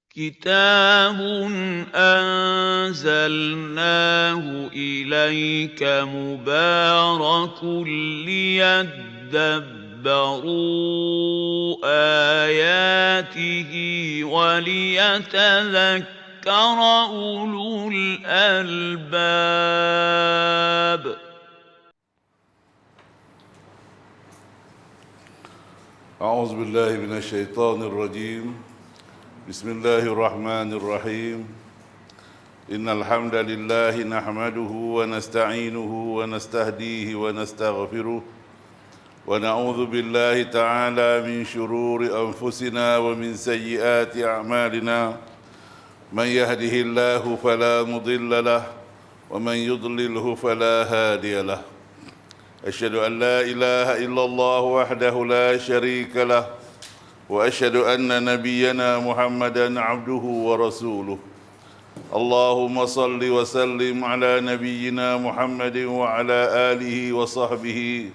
كتاب أنزلناه إليك مبارك ليدبروا آياته وليتذكر أولو الألباب. أعوذ بالله من الشيطان الرجيم. بسم الله الرحمن الرحيم. إن الحمد لله نحمده ونستعينه ونستهديه ونستغفره ونعوذ بالله تعالى من شرور أنفسنا ومن سيئات أعمالنا. من يهده الله فلا مضل له ومن يضلله فلا هادي له. أشهد أن لا إله إلا الله وحده لا شريك له وأشهد أن نبينا محمدا عبده ورسوله. اللهم صل وسلم على نبينا محمد وعلى آله وصحبه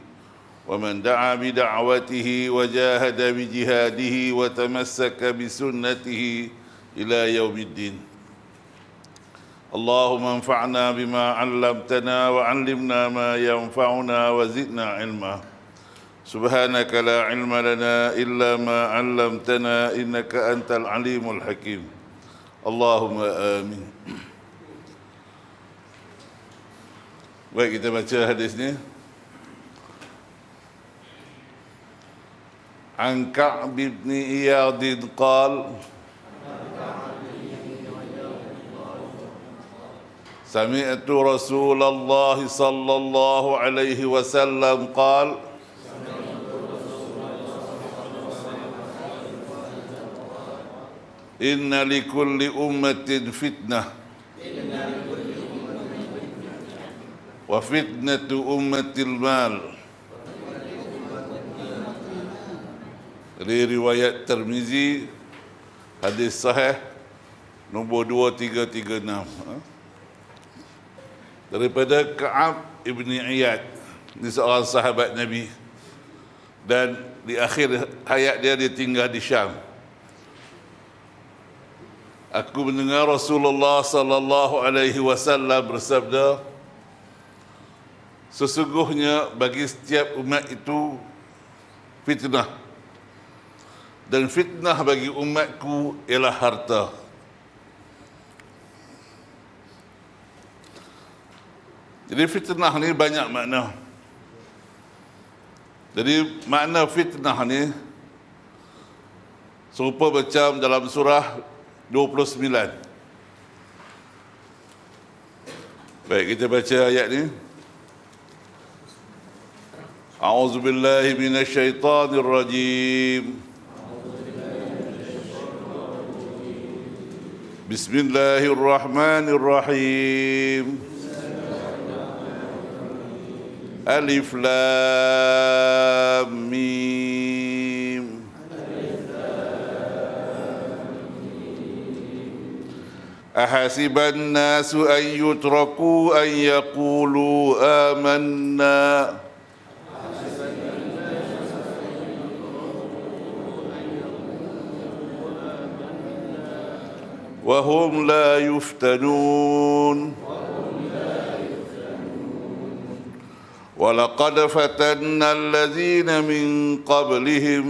ومن دعا بدعوته وجاهد بجهاده وتمسك بسنته إلى يوم الدين. اللهم انفعنا بما علمتنا وعلمنا ما ينفعنا وزدنا علما. سبحانك لا علم لنا إلا ما علمتنا إنك أنت العليم الحكيم. اللهم آمين. Baik, kita baca hadis ni. An Ka'b bin Iyad qala سمعت رسول الله صلى الله عليه وسلم قال إن لكل أمة فتنة وفتنة أمة المال. Dari riwayat Tirmizi, hadis sahih nombor 2336. Daripada Ka'ab ibn Iyad, ini seorang sahabat Nabi, dan di akhir hayat dia tinggal di Syam. Aku mendengar Rasulullah sallallahu alaihi wasallam bersabda, sesungguhnya bagi setiap umat itu fitnah, dan fitnah bagi umatku ialah harta. Jadi fitnah ni banyak makna. Jadi makna fitnah ni serupa macam dalam surah 29. Baik, kita baca ayat ni. A'udzu billahi minasyaitonir rajim. Bismillahirrahmanirrahim. Alif Lam Mim. Ahasiban nasu an yutraku an yaqulu amanna wa hum la yuftanun. وَلَقَدْ فَتَنَّا الَّذِينَ مِنْ قَبْلِهِمْ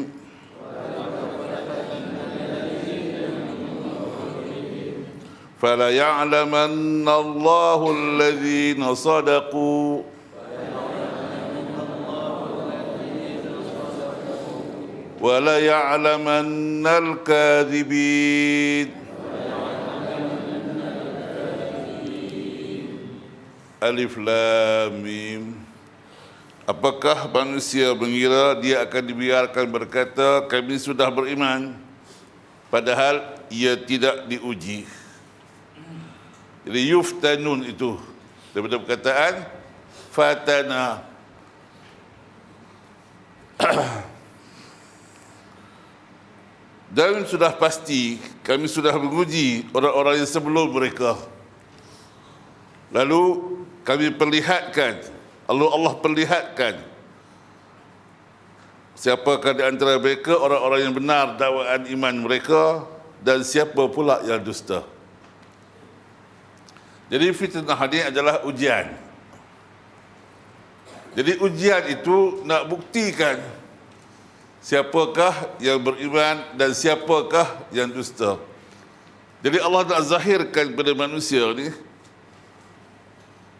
فَلَيَعْلَمَنَّ اللَّهُ الَّذِينَ صَدَقُوا وَلَيَعْلَمَنَّ الْكَاذِبِينَ. Alif Lam Mim. Apakah manusia mengira dia akan dibiarkan berkata, kami sudah beriman, padahal ia tidak diuji. Jadi yuftanun itu daripada perkataan fatana. Dan sudah pasti kami sudah menguji orang-orang yang sebelum mereka. Lalu kami perlihatkan, Allah perlihatkan siapakah di antara mereka orang-orang yang benar dakwaan iman mereka, dan siapa pula yang dusta. Jadi fitnah ini adalah ujian. Jadi ujian itu nak buktikan siapakah yang beriman dan siapakah yang dusta. Jadi Allah nak zahirkan kepada manusia ni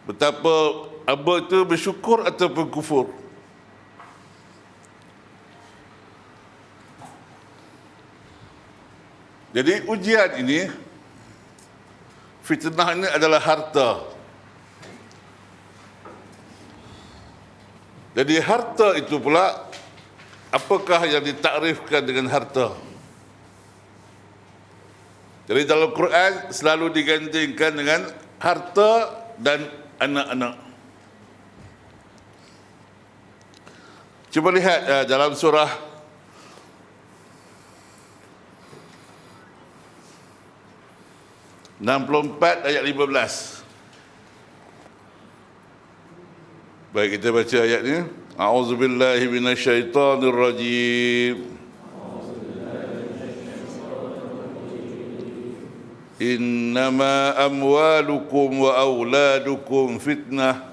betapa hamba itu bersyukur ataupun kufur. Jadi ujian ini, fitnah ini adalah harta. Jadi harta itu pula, apakah yang ditakrifkan dengan harta? Jadi dalam Quran selalu digandingkan dengan harta dan anak-anak. Cuba lihat dalam surah (64) ayat 15. Baik, kita baca ayat ni. A'udzubillahi minasyaitonirrajim. Innama amwalukum wa auladukum fitnah.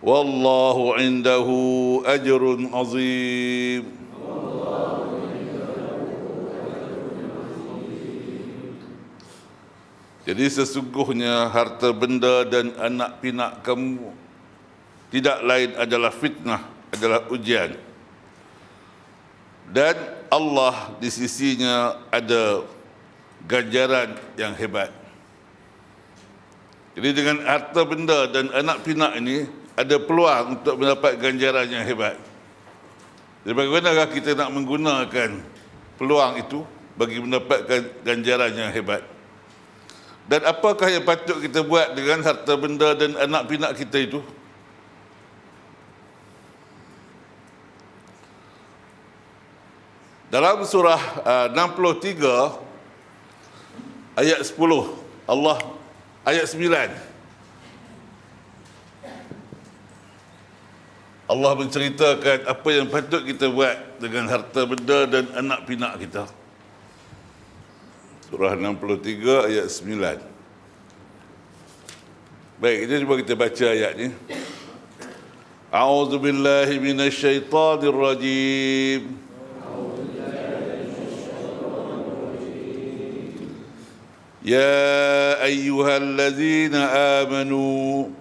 Wallahu indahu ajrun azim. Jadi sesungguhnya harta benda dan anak pinak kamu tidak lain adalah fitnah, adalah ujian. Dan Allah di sisinya ada ganjaran yang hebat. Jadi dengan harta benda dan anak pinak ini ada peluang untuk mendapat ganjaran yang hebat. Jadi bagaimanakah kita nak menggunakan peluang itu bagi mendapatkan ganjaran yang hebat? Dan apakah yang patut kita buat dengan harta benda dan anak pinak kita itu? Dalam surah 63 ayat 10, Allah ayat 9, Allah menceritakan apa yang patut kita buat dengan harta benda dan anak pinak kita. Surah 63 ayat 9. Baik, kita cuba kita baca ayat ni. A'udzubillahi minasyaitonirrajim. Ya ayyuhallazina amanu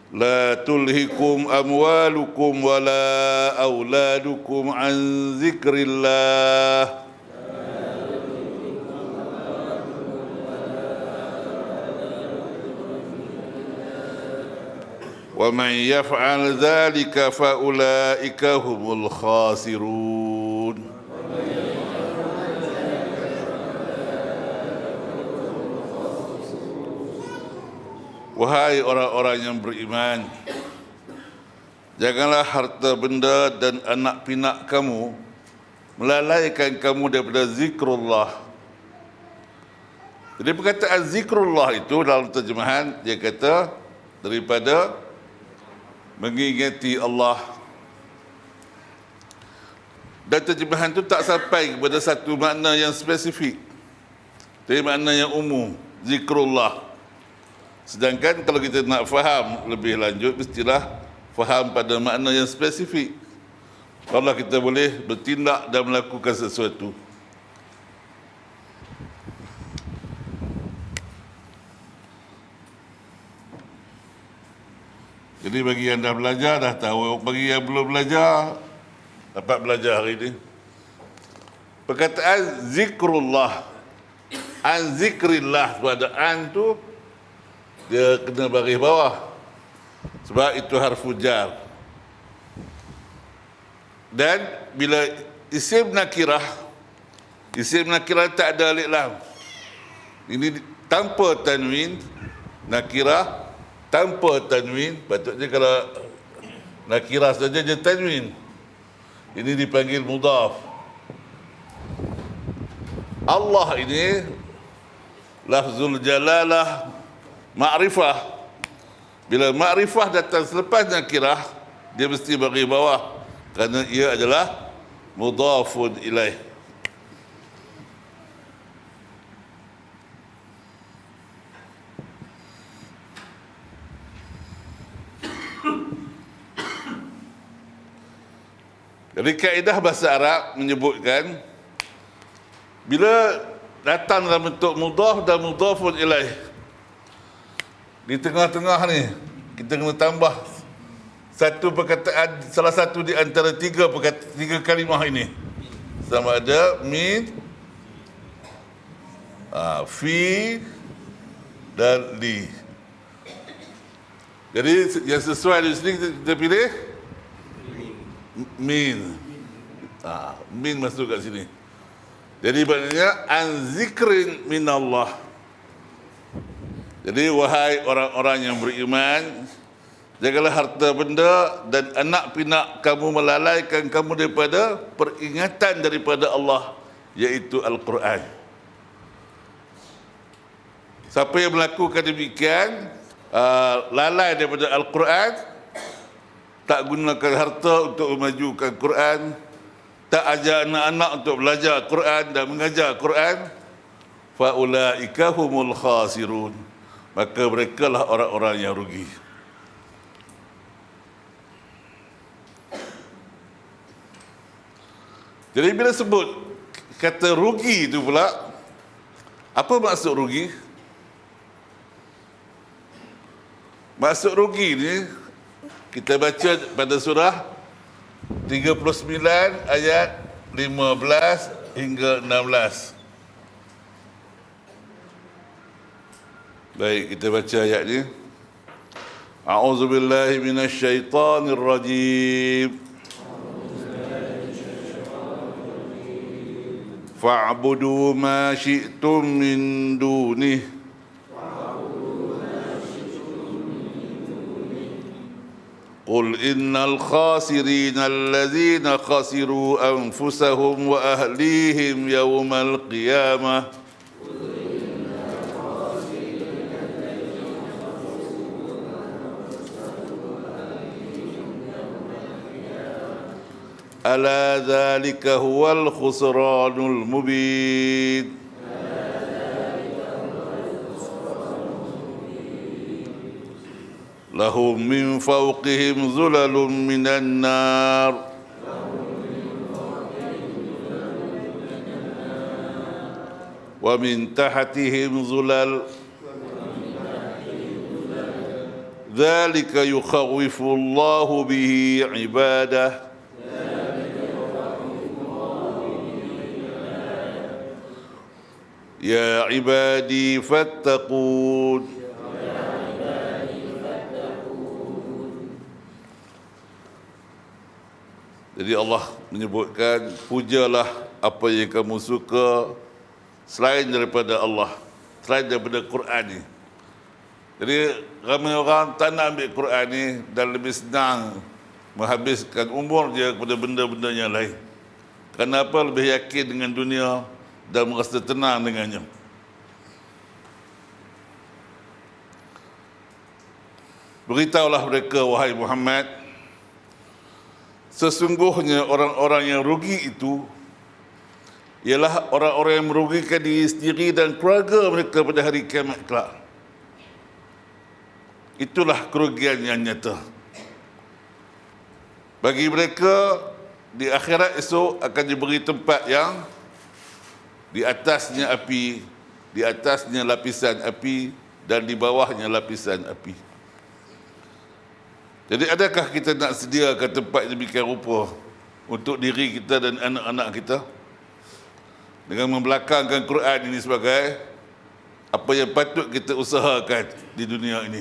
la tulhikum amwalukum wala auladukum an zikrillah wa man yaf'al dhalika fa ulaika humul khasirun. Wahai orang-orang yang beriman, janganlah harta benda dan anak pinak kamu melalaikan kamu daripada zikrullah. Jadi perkataan zikrullah itu dalam terjemahan dia kata daripada mengingati Allah. Dan terjemahan itu tak sampai kepada satu makna yang spesifik, tapi makna yang umum, zikrullah. Sedangkan kalau kita nak faham lebih lanjut, mestilah faham pada makna yang spesifik. Allah kita boleh bertindak dan melakukan sesuatu. Jadi bagi yang dah belajar dah tahu, bagi yang belum belajar dapat belajar hari ini. Perkataan zikrullah, an zikrillah, pada an tu dia kena baris bawah sebab itu harfu jar. Dan bila isim nakirah tak ada alif lam, ini tanpa tanwin, nakirah tanpa tanwin. Patutnya kalau nakirah saja je tanwin, ini dipanggil mudhaf. Allah ini lafzul jalalah ma'rifah, Bila makrifah datang selepas nakirah, dia mesti bagi bawah, kerana ia adalah mudhafun ilaih. Jadi kaedah bahasa Arab menyebutkan bila datang dalam bentuk mudhaf dan mudhafun ilaih, di tengah-tengah ni kita kena tambah satu perkataan, salah satu di antara tiga kalimah ini, sama ada min, fi dan li. Jadi yang sesuai di sini kita pilih min. Min masuk kat sini. Jadi maknanya an zikrin minallah. Jadi wahai orang-orang yang beriman, jagalah harta benda dan anak pinak kamu melalaikan kamu daripada peringatan daripada Allah, iaitu Al-Quran. Siapa yang melakukan demikian, lalai daripada Al-Quran, tak gunakan harta untuk memajukan Quran, tak ajar anak-anak untuk belajar Quran dan mengajar Quran, faulaika humul khasirun, maka merekalah orang-orang yang rugi. Jadi bila sebut kata rugi itu pula, apa maksud rugi? Maksud rugi ni kita baca pada surah 39 ayat 15 hingga 16. Baik, kita baca ayat ni. A'udzubillahi minasyaitonir rajim. Fa'budu ma syi'tum min dunih. قل إن الخاسرين الذين خسروا أنفسهم وأهليهم يوم القيامة ألا ذلك هو الخسران المبين. لهم من فوقهم ظلل من النار ومن تحتهم ظلل ذلك يخوف الله به عباده يا عبادي فاتقون. Jadi Allah menyebutkan, pujalah apa yang kamu suka selain daripada Allah, selain daripada Quran ni. Jadi ramai orang tak nak ambil Quran ni dan lebih senang menghabiskan umur dia kepada benda-benda yang lain. Kenapa? Lebih yakin dengan dunia dan merasa tenang dengannya. Beritahulah mereka, wahai Muhammad, sesungguhnya orang-orang yang rugi itu ialah orang-orang yang merugikan diri sendiri dan keluarga mereka pada hari kiamat kelak. Itulah kerugian yang nyata. Bagi mereka di akhirat esok akan diberi tempat yang di atasnya api, di atasnya lapisan api dan di bawahnya lapisan api. Jadi adakah kita nak sediakan tempat demikian rupa untuk diri kita dan anak-anak kita dengan membelakangkan Quran ini sebagai apa yang patut kita usahakan di dunia ini,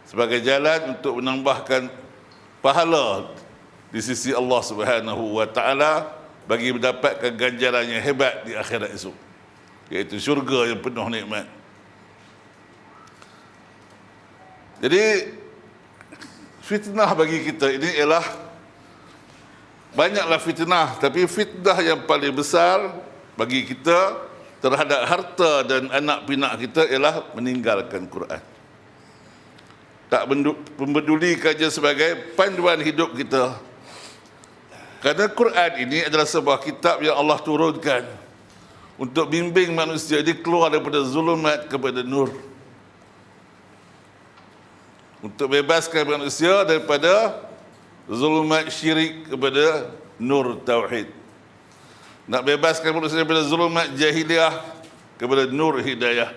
sebagai jalan untuk menambahkan pahala di sisi Allah Subhanahu wa taala bagi mendapatkan ganjaran yang hebat di akhirat esok, iaitu syurga yang penuh nikmat. Jadi fitnah bagi kita ini ialah, banyaklah fitnah, tapi fitnah yang paling besar bagi kita terhadap harta dan anak pinak kita ialah meninggalkan Quran. tak mempedulikannya sebagai panduan hidup kita. Kerana Quran ini adalah sebuah kitab yang Allah turunkan untuk bimbing manusia ini keluar daripada zulumat kepada nur, untuk bebaskan manusia daripada zulumat syirik kepada nur tauhid, nak bebaskan manusia daripada zulumat jahiliah kepada nur hidayah,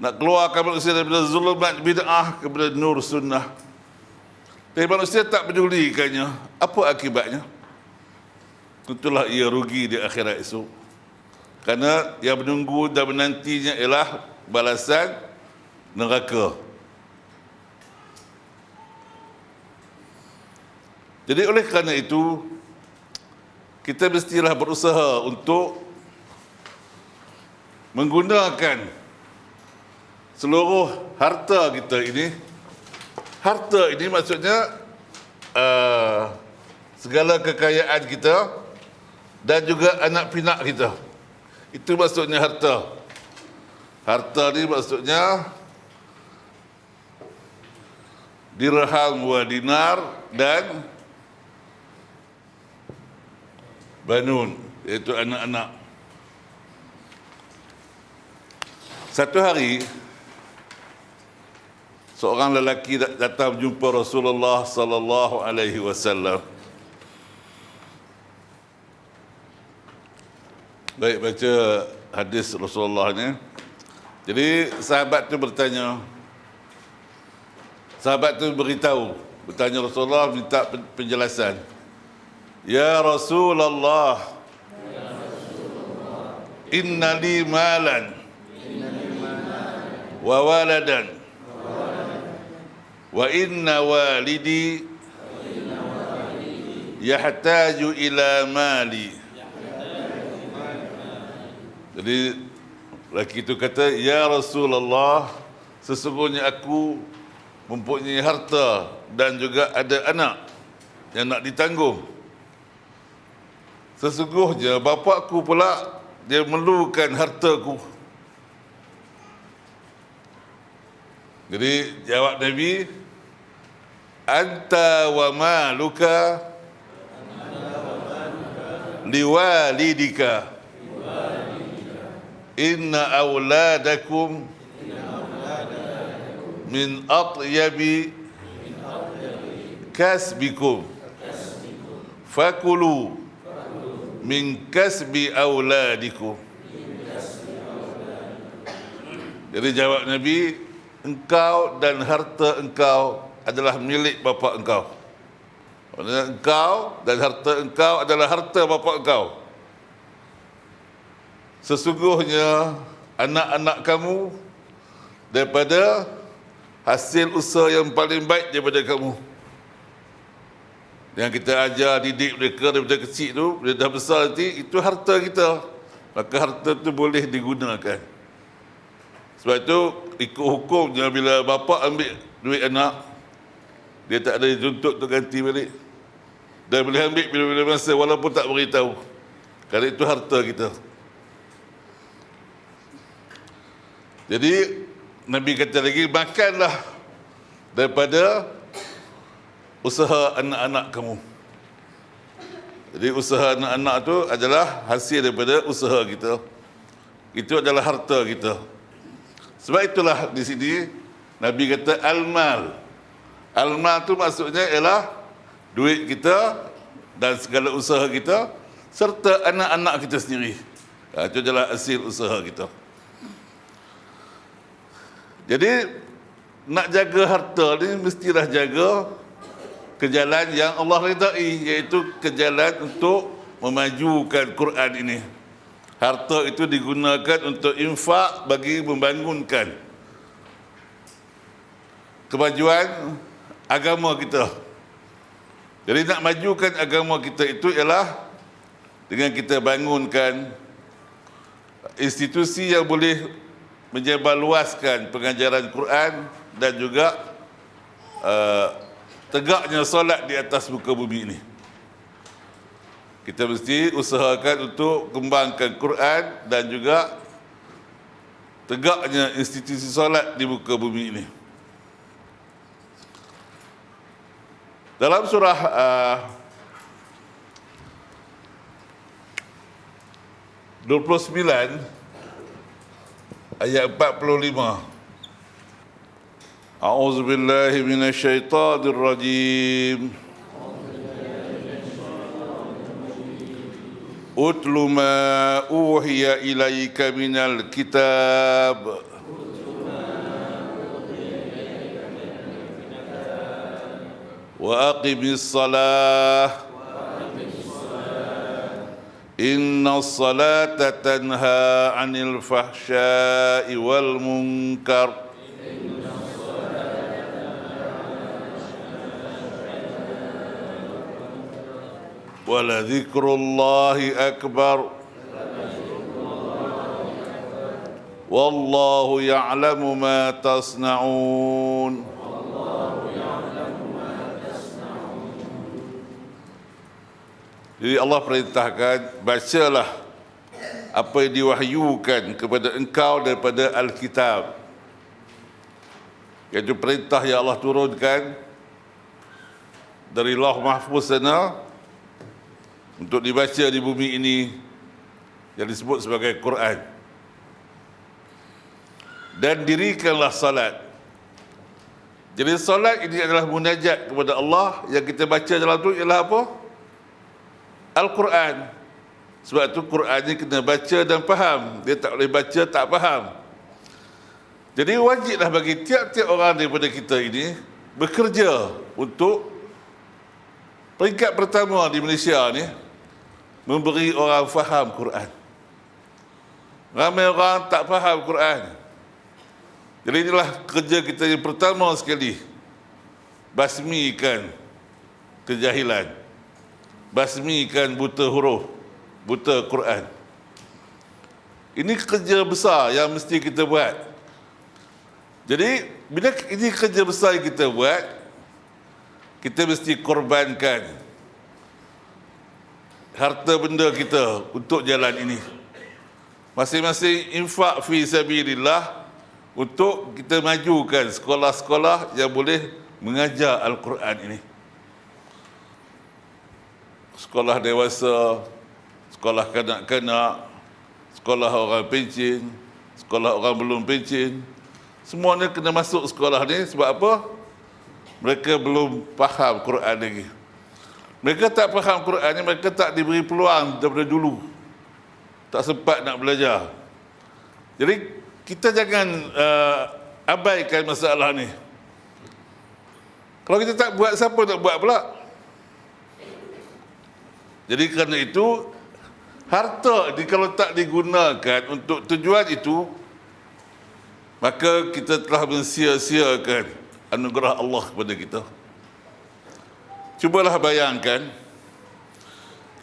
nak keluarkan manusia daripada zulumat bid'ah kepada nur sunnah. Tapi manusia tak pedulikannya. Apa akibatnya? Tentulah ia rugi di akhirat esok. Kerana yang menunggu dan menantinya ialah balasan neraka. Jadi oleh kerana itu, kita mestilah berusaha untuk menggunakan seluruh harta kita ini. Harta ini maksudnya segala kekayaan kita dan juga anak pinak kita. Itu maksudnya harta. Harta ni maksudnya dirham wa dinar dan banun, iaitu anak-anak. Satu hari seorang lelaki datang jumpa Rasulullah sallallahu alaihi wasallam. Baik, baca hadis Rasulullah ni. Jadi sahabat tu bertanya. Sahabat tu bertanya Rasulullah, minta penjelasan. Ya Rasulullah, inna li malan wa waladan wa inna walidi yahtaju ila mali. Jadi lelaki itu kata, ya Rasulullah, sesungguhnya aku mempunyai harta dan juga ada anak yang nak ditanggung. Sesungguhnya bapakku pula dia memerlukan hartaku. Jadi jawab Nabi, anta wa maluka liwalidika inna awladakum min atyabi kasbikum fakulu min kasbi awladikum. Jadi jawab Nabi, engkau dan harta engkau adalah milik bapa engkau. Maksudnya engkau dan harta engkau adalah harta bapa engkau. Sesungguhnya anak-anak kamu daripada hasil usaha yang paling baik daripada kamu. Yang kita ajar, didik mereka daripada kecil tu, bila dah besar nanti, itu harta kita. Maka harta tu boleh digunakan. Sebab itu ikut hukumnya bila bapa ambil duit anak, dia tak ada tuntut untuk ganti balik. Dan boleh ambil bila-bila masa walaupun tak beritahu. Kerana itu harta kita. Jadi Nabi kata lagi, makanlah daripada usaha anak-anak kamu. Jadi usaha anak-anak tu adalah hasil daripada usaha kita. Itu adalah harta kita. Sebab itulah di sini Nabi kata al-mal. Al-mal tu maksudnya ialah duit kita dan segala usaha kita serta anak-anak kita sendiri. Itu adalah hasil usaha kita. Jadi nak jaga harta ni mestilah jaga ke jalan yang Allah redai, iaitu ke jalan untuk memajukan Quran ini. Harta itu digunakan untuk infak bagi membangunkan kemajuan agama kita. Jadi nak majukan agama kita itu ialah dengan kita bangunkan institusi yang boleh menyebarluaskan pengajaran Quran dan juga tegaknya solat di atas muka bumi ini. Kita mesti usahakan untuk kembangkan Quran dan juga tegaknya institusi solat di muka bumi ini. Dalam surah uh, 29 ayat 45. A'udzu billahi minasyaitonir rajim. Utlu ma uhiya ilaika minal kitab wa aqimis salah inna salata tanha 'anil fahsya'i wal munkar wa la dzikrullahi akbar wallahu ya'lamu ma tasna'un. Jadi Allah perintahkan, bacalah apa yang diwahyukan kepada engkau daripada Alkitab. Iaitu perintah yang Allah turunkan dari Lauh Mahfuz sana untuk dibaca di bumi ini yang disebut sebagai Quran. Dan dirikanlah salat. Jadi salat ini adalah munajat kepada Allah. Yang kita baca dalam tu ialah apa? Al-Quran. Sebab tu Quran ni kena baca dan faham. Dia tak boleh baca tak faham. Jadi wajiblah bagi tiap-tiap orang daripada kita ini bekerja untuk peringkat pertama di Malaysia ni, memberi orang faham Quran. Ramai orang tak faham Quran. Jadi inilah kerja kita yang pertama sekali. Basmikan kejahilan. Basmikan buta huruf, buta Quran. Ini kerja besar yang mesti kita buat. Jadi bila ini kerja besar yang kita buat, kita mesti korbankan harta benda kita untuk jalan ini. Masing-masing infak fi sabilillah untuk kita majukan sekolah-sekolah yang boleh mengajar Al-Quran ini. Sekolah dewasa, sekolah kanak-kanak, sekolah orang pencen, sekolah orang belum pencen, semuanya kena masuk sekolah ni. Sebab apa? Mereka belum faham Quran lagi. Mereka tak faham Quran ni, mereka tak diberi peluang daripada dulu. Tak sempat nak belajar. Jadi kita jangan abaikan masalah ni. Kalau kita tak buat, siapa nak buat pula? Jadi kerana itu, harta ini kalau tak digunakan untuk tujuan itu, maka kita telah mensia-siakan anugerah Allah kepada kita. Cubalah bayangkan,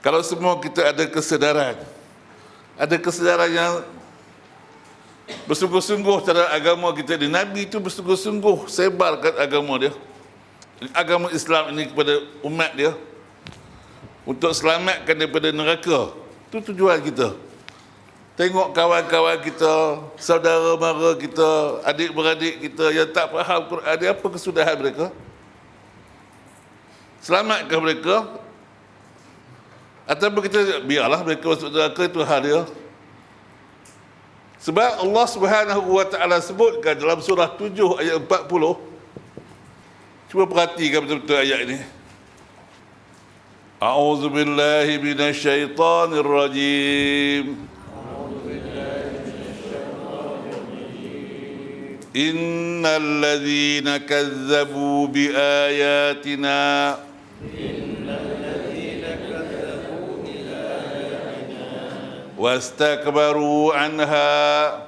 kalau semua kita ada kesedaran yang bersungguh-sungguh terhadap agama kita ni. Nabi itu bersungguh-sungguh sebarkan agama dia, agama Islam ini kepada umat dia, untuk selamatkan daripada neraka. Itu tujuan kita. Tengok kawan-kawan kita, saudara mara kita, adik-beradik kita yang tak faham Quran, dia apa kesudahan mereka? Selamatkah mereka? Ataupun kita biarlah mereka masuk neraka, itu hal dia. Sebab Allah Subhanahu wa taala sebutkan dalam surah 7 ayat 40. Cuba perhatikan betul-betul ayat ini. A'udzu billahi minasyaitonir rajim. Innal ladzina kazzabu biayatina wastakbaru anha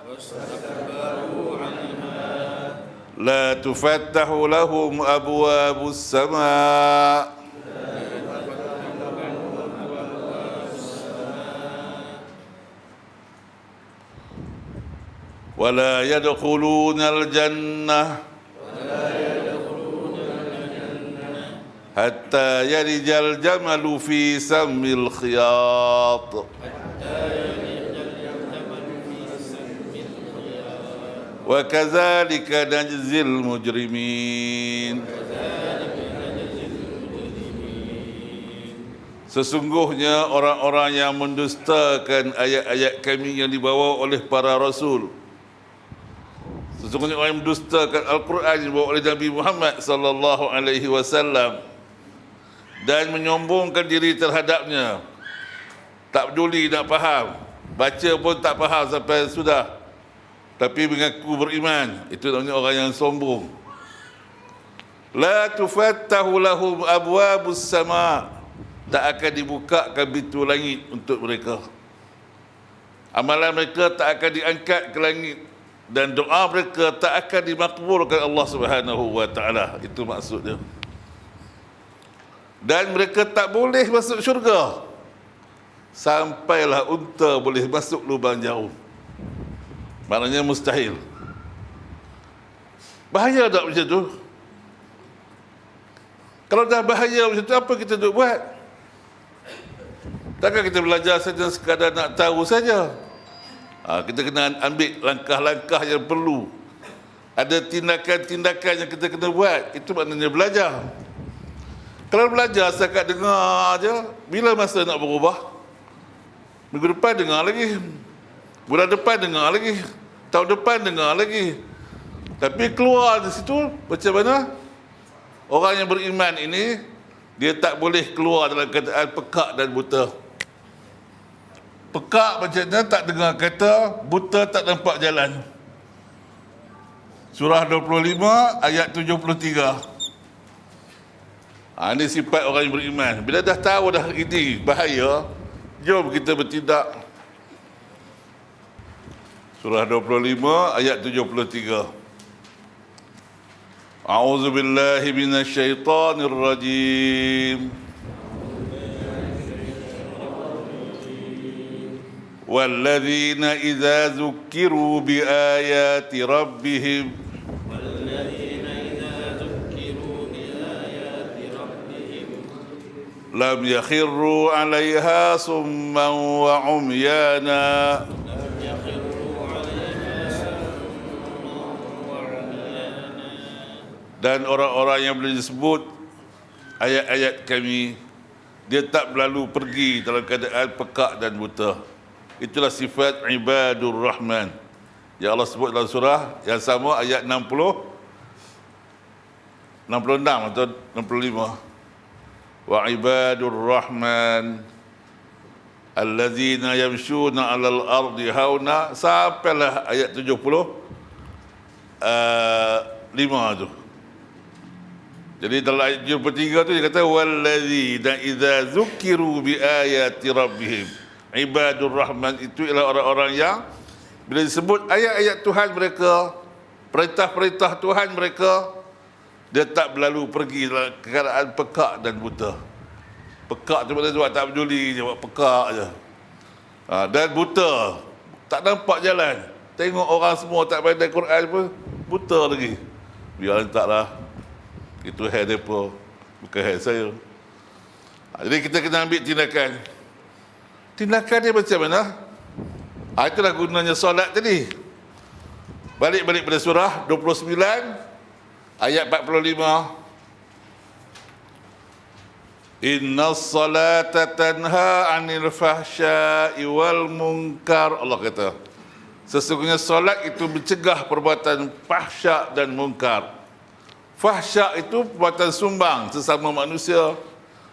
la tufattahu lahum abwabus sama' ولا يدخلون الجنة حتى يلج الجمل في سم الخياط وكذلك نجزي المجرمين. Sesungguhnya orang-orang yang mendustakan ayat-ayat kami yang dibawa oleh para rasul. Sesungguhnya orang yang mendustakan Al-Quran yang dibawa oleh Nabi Muhammad sallallahu alaihi wasallam dan menyombongkan diri terhadapnya. Tak peduli nak faham, baca pun tak faham sampai sudah, tapi mengaku beriman. Itu namanya orang yang sombong. La tufattahu lahum abwabus sama', tak akan dibukakan pintu langit untuk mereka. Amalan mereka tak akan diangkat ke langit dan doa mereka tak akan dimakbulkan Allah Subhanahu wa taala. Itu maksudnya. Dan mereka tak boleh masuk syurga sampailah unta boleh masuk lubang jauh. Maknanya mustahil. Bahaya tak macam tu? Kalau dah bahaya macam tu, apa kita duk buat? Takkan kita belajar saja sekadar nak tahu saja. Kita kena ambil langkah-langkah yang perlu. Ada tindakan-tindakan yang kita kena buat. Itu maknanya belajar. Kalau belajar setakat dengar je, bila masa nak berubah? Minggu depan dengar lagi, bulan depan dengar lagi, tahun depan dengar lagi. Tapi keluar di situ macam mana? Orang yang beriman ini, dia tak boleh keluar dalam keadaan pekak dan buta. Pekak macamnya tak dengar kata, buta tak nampak jalan. Surah 25 ayat 73. Ini sifat orang yang beriman. Bila dah tahu dah ini bahaya, jom kita bertindak. Surah 25 ayat 73. A'udzu billahi minasyaitonir rajim. Walladzina idza dzukkiru biayati rabbihim lam yakhirru 'alaiha summan wa 'umyana. Dan orang-orang yang boleh disebut ayat-ayat kami, dia tak berlalu pergi dalam keadaan pekak dan buta. Itulah sifat ibadur rahman yang Allah sebut dalam surah yang sama, ayat 66 atau 65. Wa ibadur rahman allazina yamshuna 'alal ardi hauna, sampailah ayat 75 tu. Jadi dalam ayat 73 tu dia kata wallazina idza dzukkiru bi ayati rabbihim. Ibadur rahman itu ialah orang-orang yang bila disebut ayat-ayat Tuhan mereka, perintah-perintah Tuhan mereka, dia tak berlalu pergi dalam keadaan pekak dan buta. Pekak tu maknanya buat tak peduli je, buat pekak je. Dan buta, tak nampak jalan. Tengok orang semua tak pandai Quran pun buta lagi. Biar taklah. Itu hair mereka, bukan hair saya. Jadi kita kena ambil tindakan. Tindakan dia macam mana? Itulah gunanya solat tadi. Balik pada surah 29 ayat 45. Innas salata tanha 'anil fahsya'i wal munkar. Allah kata, sesungguhnya solat itu mencegah perbuatan fahsya dan munkar. Fahsya itu perbuatan sumbang sesama manusia,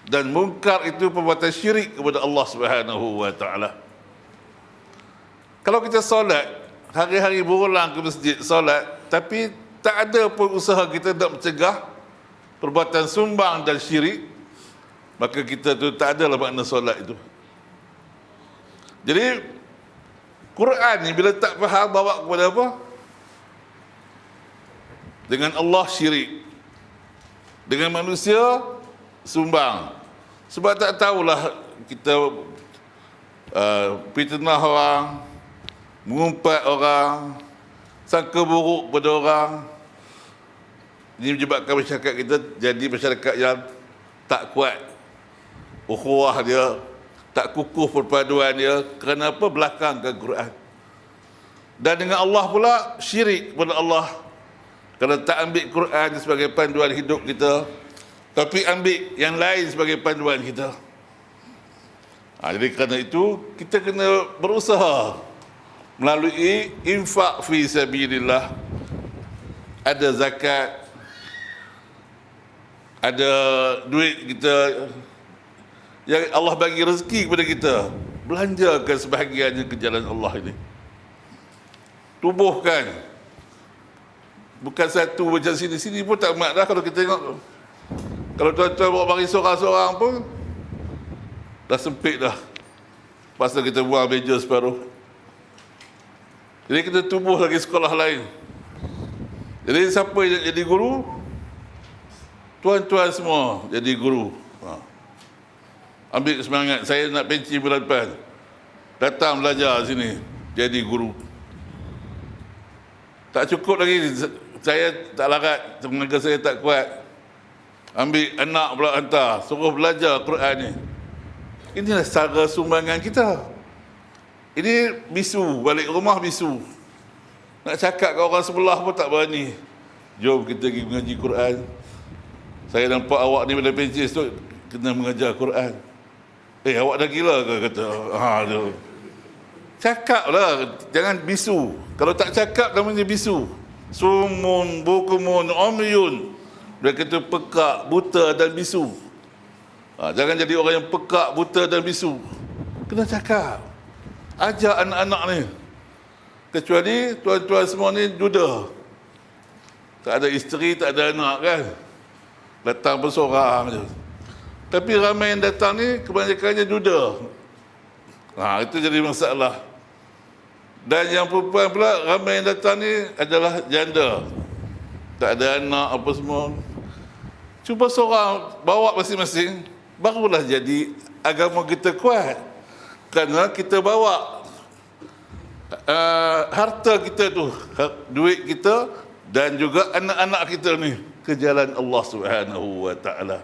dan munkar itu perbuatan syirik kepada Allah Subhanahu wa taala. Kalau kita solat, hari-hari berulang ke masjid solat, tapi tak ada pun usaha kita nak mencegah perbuatan sumbang dan syirik, maka kita tu tak adalah makna solat itu. Jadi Quran ni bila tak faham bawa kepada apa? Dengan Allah syirik, dengan manusia sumbang. Sebab tak tahulah kita fitnah orang, mengumpat orang, sangka buruk pada orang. Ini menyebabkan masyarakat kita jadi masyarakat yang tak kuat ukhuwah dia, tak kukuh perpaduan dia. Kerana apa? Belakangkan Quran. Dan dengan Allah pula syirik kepada Allah. Kalau tak ambil Quran sebagai panduan hidup kita, tapi ambil yang lain sebagai panduan kita. Jadi kerana itu kita kena berusaha melalui infak fi sabilillah, ada zakat, ada duit kita yang Allah bagi rezeki kepada kita, belanjakan sebahagiannya ke jalan Allah ini. Tubuhkan. Bukan satu macam sini-sini pun tak mat dah kalau kita tengok. Kalau tuan-tuan bawa bagi seorang-seorang pun dah sempit dah. Pasal kita buang meja separuh. Jadi kita tubuh lagi sekolah lain. Jadi siapa yang jadi guru? Tuan-tuan semua jadi guru. Ambil semangat, saya nak pensi bulan depan. Datang belajar sini, jadi guru. Tak cukup lagi, saya tak larat, tenaga saya tak kuat. Ambil anak pula hantar, suruh belajar Quran ni. Inilah cara sumbangan kita. Ini bisu, balik rumah bisu. Nak cakap ke orang sebelah pun tak berani. Jom kita pergi mengaji Quran. Saya nampak awak ni bila pensi tu kena mengajar Quran. Awak dah gila ke kata? Tu. Cakap lah, jangan bisu. Kalau tak cakap namanya bisu. Sumun, bukumun, umyun. Dia kata pekak, buta dan bisu. Jangan jadi orang yang pekak, buta dan bisu. Kena cakap. Ajak anak-anak ni. Kecuali tuan-tuan semua ni duda. Tak ada isteri, tak ada anak kan. Datang bersorang je. Tapi ramai yang datang ni kebanyakannya duda. Itu jadi masalah. Dan yang perempuan pula ramai yang datang ni adalah janda. Tak ada anak apa semua. Cuba seorang bawa masing-masing, barulah jadi agama kita kuat. Kerana kita bawa harta kita tu, duit kita dan juga anak-anak kita ni ke jalan Allah Subhanahu wa taala.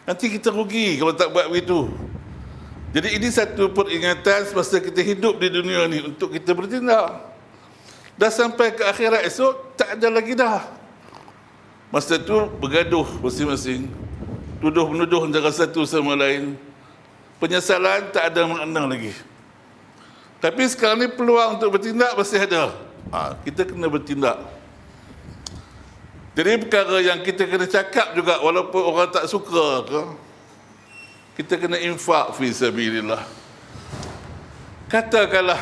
Nanti kita rugi kalau tak buat begitu. Jadi ini satu peringatan semasa kita hidup di dunia ni untuk kita bertindak. Dah sampai ke akhirat esok, tak ada lagi dah. Masa tu bergaduh masing-masing. Tuduh-menuduh antara satu sama lain. Penyesalan tak ada makna lagi. Tapi sekarang ni peluang untuk bertindak masih ada. Kita kena bertindak. Jadi perkara yang kita kena cakap juga walaupun orang tak suka ke, kita kena infak fi sabilillah. Katakanlah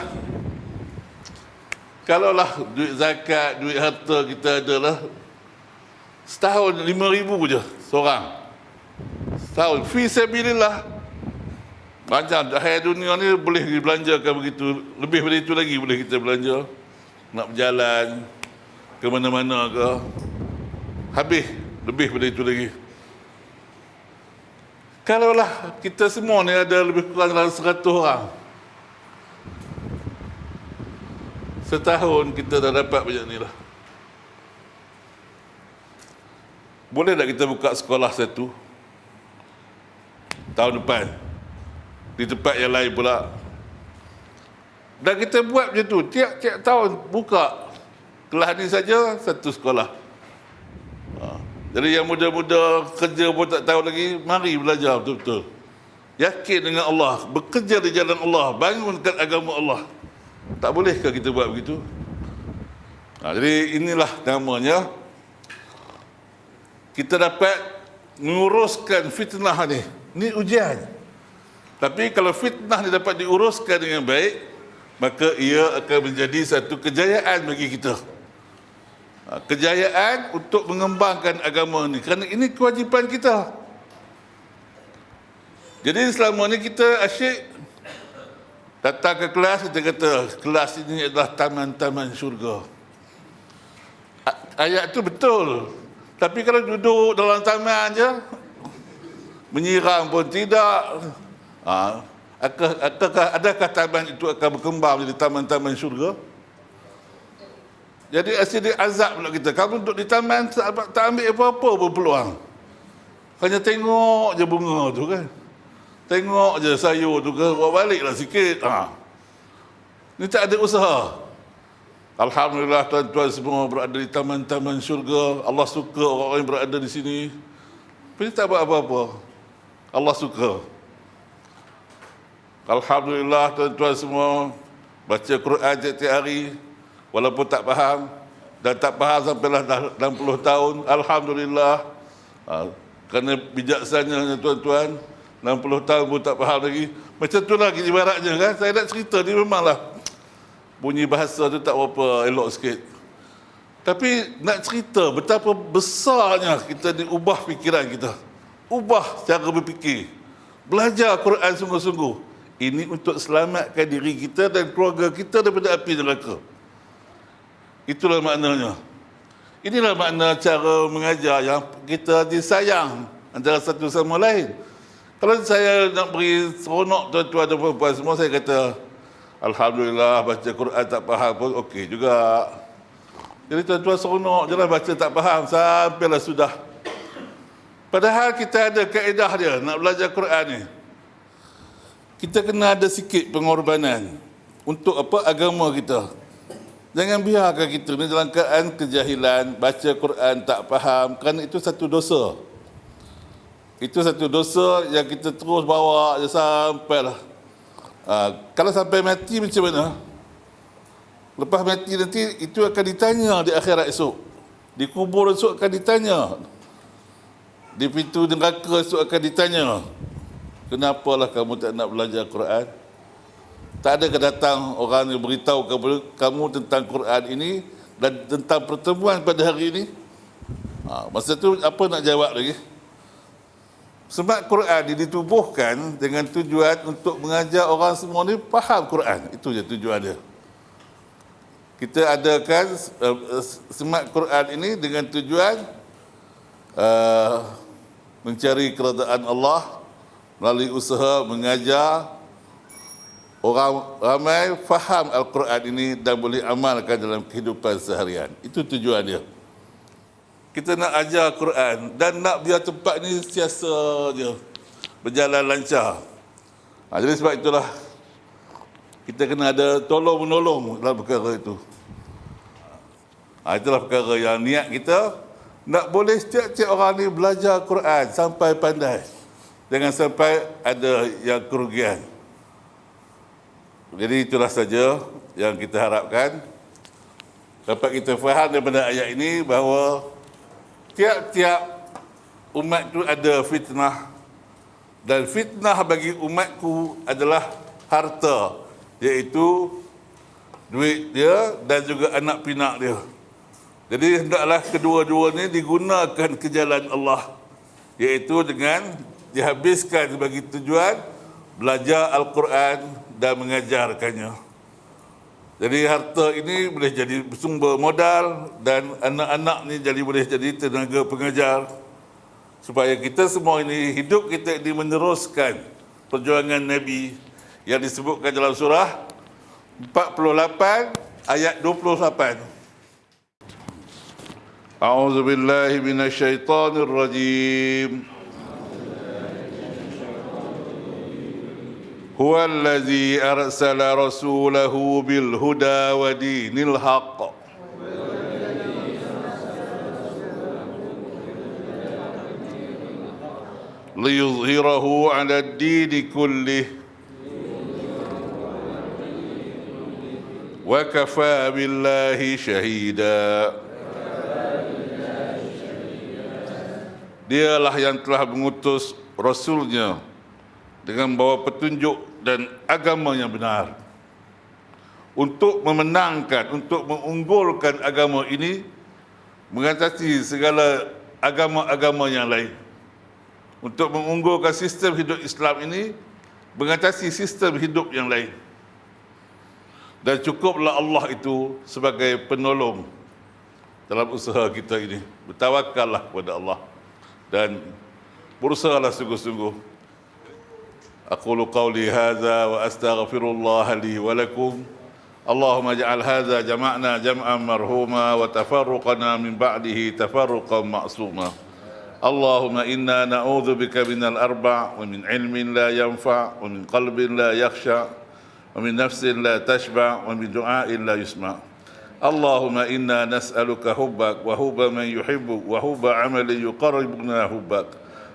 kalaulah duit zakat, duit harta kita adalah setahun 5,000 je seorang. Setahun fi sabilillah. Macam akhir dunia ni boleh dibelanjakan begitu, lebih dari itu lagi boleh kita belanja. Nak berjalan ke mana-mana ke, habis lebih dari itu lagi. Kalaulah kita semua ni ada lebih kurang dalam 100 orang, setahun kita dah dapat banyak ni lah. Boleh tak kita buka sekolah satu tahun depan di tempat yang lain pula? Dan kita buat macam tu, tiap-tiap tahun buka kelas ni saja satu sekolah. Jadi yang muda-muda kerja pun tak tahu lagi, mari belajar betul-betul. Yakin dengan Allah, bekerja di jalan Allah, bangunkan agama Allah. Tak bolehkah kita buat begitu? Jadi inilah namanya kita dapat menguruskan fitnah ni. Ini ujian. Tapi kalau fitnah ni dapat diuruskan dengan baik, maka ia akan menjadi satu kejayaan bagi kita. Kejayaan untuk mengembangkan agama ni. Kerana ini kewajipan kita. Jadi selama ni kita asyik datang ke kelas, kita kata kelas ini adalah taman-taman syurga. Ayat tu betul. Tapi kalau duduk dalam taman je, menyiram pun tidak, adakah taman itu akan berkembang menjadi taman-taman syurga? Jadi asyik azab pula kita. Kamu duduk di taman tak ambil apa-apa pun peluang. Hanya tengok je bunga tu kan. Tengok je sayur tu kan. Buat baliklah sikit. Ni tak ada usaha. Alhamdulillah tuan-tuan semua berada di taman-taman syurga. Allah suka orang-orang yang berada di sini. Tapi tak buat apa-apa. Allah suka. Alhamdulillah tuan-tuan semua baca Quran tiap-tiap hari walaupun tak faham, dan tak faham sampailah dah 60 tahun. Alhamdulillah. Kerana bijaksananya tuan-tuan, 60 tahun pun tak faham lagi. Macam tu lagi ibaratnya kan. Saya nak cerita ni memanglah bunyi bahasa tu tak berapa elok sikit. Tapi nak cerita betapa besarnya kita diubah fikiran kita. Ubah cara berfikir. Belajar Quran sungguh-sungguh. Ini untuk selamatkan diri kita dan keluarga kita daripada api neraka. Itulah maknanya. Inilah makna cara mengajar yang kita disayang antara satu sama lain. Kalau saya nak beri seronok tuan-tuan dan puan-puan semua, saya kata Alhamdulillah baca Quran tak faham pun okey juga. Jadi tuan-tuan seronok je lah baca tak faham sampailah sudah. Padahal kita ada kaedah dia nak belajar Quran ni. Kita kena ada sikit pengorbanan untuk apa? Agama kita. Jangan biarkan kita ni dalam keadaan kejahilan, baca Quran tak faham, kerana itu satu dosa. Itu satu dosa yang kita terus bawa je sampailah. Kalau sampai mati macam mana? Lepas mati nanti itu akan ditanya di akhirat esok. Di kubur esok akan ditanya. Di pintu neraka esok akan ditanya. Kenapalah kamu tak nak belajar Quran? Tak ada datang orang yang beritahu kepada kamu tentang Quran ini dan tentang pertemuan pada hari ini? Masa tu apa nak jawab lagi? Sebab Quran ini ditubuhkan dengan tujuan untuk mengajar orang semua ni faham Quran. Itu je tujuan dia. Kita adakan semak Quran ini dengan tujuan mencari keredaan Allah melalui usaha mengajar orang ramai faham Al-Quran ini dan boleh amalkan dalam kehidupan seharian. Itu tujuan dia. Kita nak ajar Quran dan nak biar tempat ni siasa je, berjalan lancar. Jadi sebab itulah kita kena ada tolong-menolong dalam perkara itu. Itulah perkara yang niat kita nak boleh setiap-tiap orang ni belajar Quran sampai pandai. Jangan sampai ada yang kerugian. Jadi itulah saja yang kita harapkan dapat kita faham daripada ayat ini bahawa tiap-tiap umat itu ada fitnah, dan fitnah bagi umatku adalah harta, iaitu duit dia dan juga anak pinak dia. Jadi hendaklah kedua-dua ini digunakan ke jalan Allah, iaitu dengan dihabiskan bagi tujuan belajar Al-Quran dan mengajarkannya. Jadi harta ini boleh jadi sumber modal dan anak-anak ni jadi boleh jadi tenaga pengajar, supaya kita semua ini, hidup kita ini meneruskan perjuangan Nabi yang disebutkan dalam surah 48 ayat 28. A'udzubillahi minasyaitonirrajim. هو الذي أرسل رسوله بالهدى ودين الحق ليظهره على الدين كله وكفى بالله شهيدا. Dialah yang telah mengutus Rasulnya dengan membawa petunjuk dan agama yang benar untuk memenangkan, untuk mengunggulkan agama ini mengatasi segala agama-agama yang lain, untuk mengunggulkan sistem hidup Islam ini mengatasi sistem hidup yang lain. Dan cukuplah Allah itu sebagai penolong dalam usaha kita ini. Bertawakallah kepada Allah dan berusahalah sungguh-sungguh. أقول قولي هذا وأستغفر الله لي ولكم. اللهم اجعل هذا جمعنا جمعا مرحوما وتفرقنا من بعده تفرقا معصوما. اللهم إنا نعوذ بك من الأربع ومن علم لا ينفع ومن قلب لا يخشع ومن نفس لا تشبع ومن دعاء لا يسمع. اللهم إنا نسألك حبك وحب من يحبك وحب عمل يقربنا حبك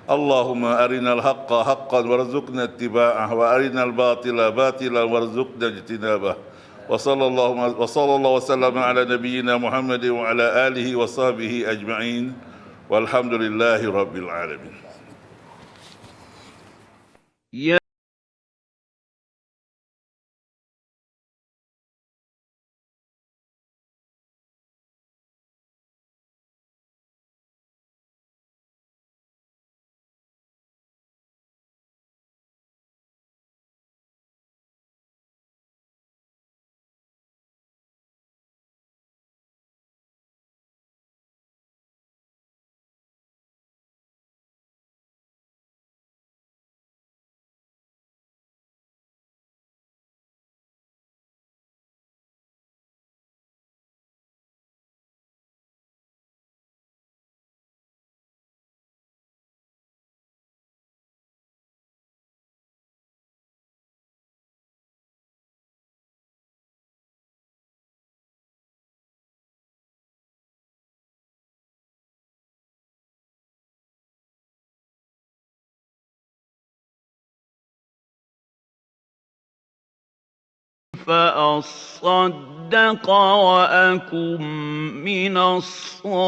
اللهم أرنا الحق حقا وارزقنا اتباعه وأرنا الباطل باطلا وارزقنا اجتنابه وصلى الله وسلم على نبينا محمد وعلى آله وصحبه أجمعين والحمد لله رب العالمين. يا فأصدق وأكن من الصالحين